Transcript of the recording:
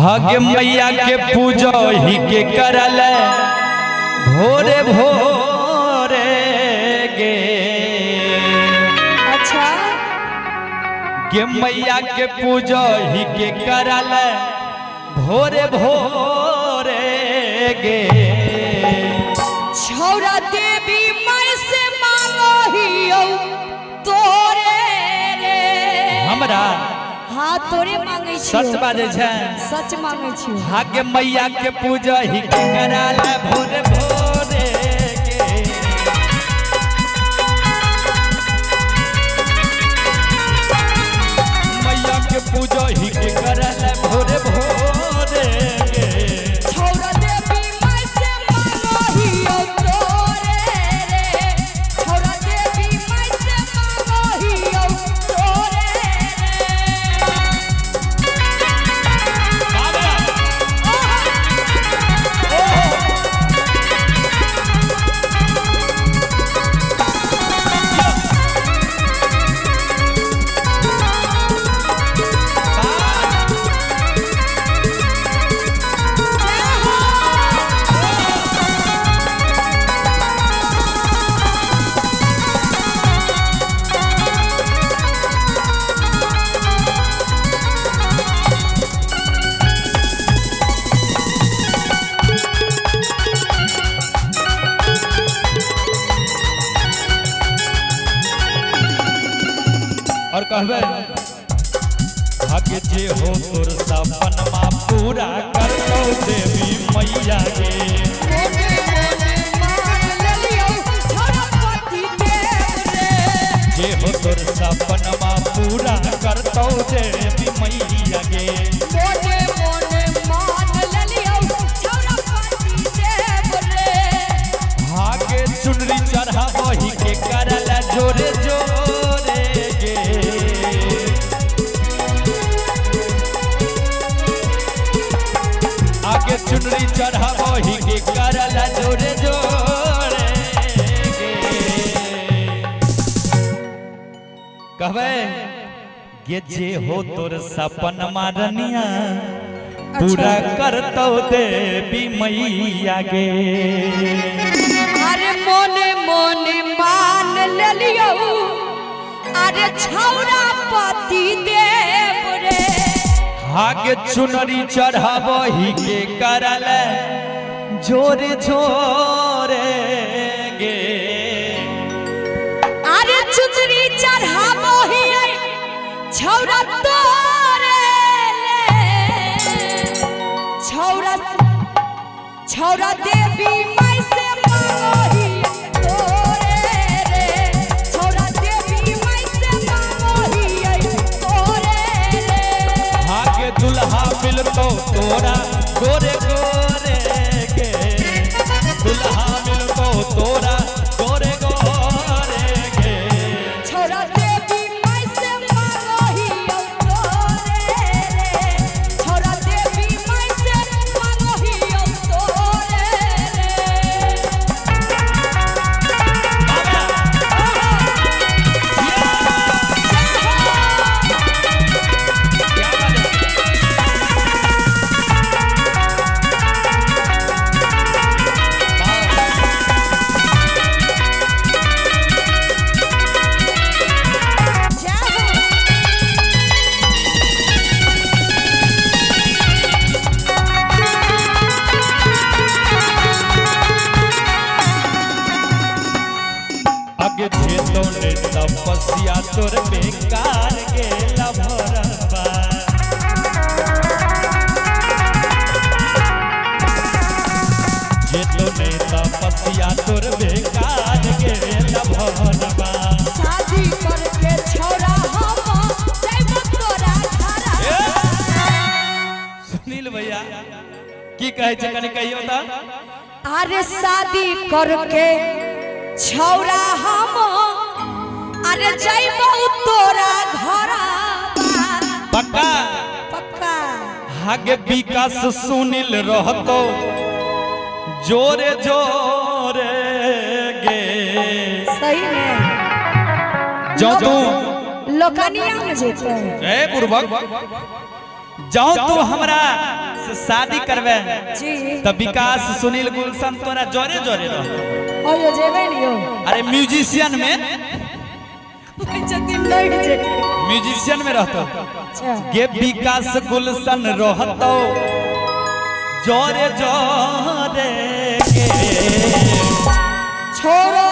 हागे मैया के पूजो ही के करल भोरे भोरे गे। अच्छा गे मैया के पूजो ही के करल भोरे भोरे गे। छौरा देवी मैं से मांगो हियो तोरे रे हमरा हाँ तोरे मांगे छी। सच बाजे छै, सच मांगे छी। हागे मैया के पूजा ही के कराल भोरे भोरे के। मैया के पूजा ही के कराल भोरे भोरे के। छौरा देवी मैं से मांगो हियो तोरे रे छौरा देवी मैं से मांगो हियो तोरे और कहबे भाग्य जे हो तोर सपनमा पूरा कर दो देवी मैया के। जे हो तोर सपनमा पूरा कर दो देवी मैया के। भाग्य चुनरी चढ़ाबो ही के करल जोरे जोरे गे। आगे चुनरी चढ़ाबो ही के करल जोरे जोरे गे। कहबे गे जे हो तोर सपन मारनिया पूरा करतो देवी मैया गे। अरे मोने मोने मान लियो अरे छौरा पति देव रे। हागे चुनरी चढ़ाबो ही के करल जोरे जोरे गे। अरे चुनरी चढ़ाबो ही छौरा तोरे ले छौरा छौरा देवी मैं से मांगो ही तोरे रे छौरा देवी मैं से मांगो ही तोरे रे। हागे दुल्हा मिलतो तोरा गोरे गोरे गे। दुल्हा मिलतो तोरा गोरे गोरे गे। छौरा देवी मैं से मांगो ही तोरे रे छौरा देवी मैं से मांगो ही तोरे रे। आगे जेतो ने तपस्या तोर बेकार गेला भरबा। जेतो ने तपस्या तोर बेकार गेला भरबा। शादी करके छौरा हम जाइबो तोरा घरा। सुनील भैया की कहे छै कनी कहियो त। अरे शादी करके छौरा हम अरे जाइबो तोरा घरा। पक्का पक्का हागे विकास सुनील रहतो जोरे जोरे गे। सही में जो तू लोकनिया में जेते ए बुर्बक जाओ तू हमरा से शादी करबे जी तो विकास सुनील गुलशन तोरा जोरे जोरे रह। ओ यो जेबे लियो अरे म्यूजिशियन में जतिन नहीं जे म्यूजिशियन में रहतो अच्छा गे विकास गुलशन रहतो जोरे जोरे के छोरो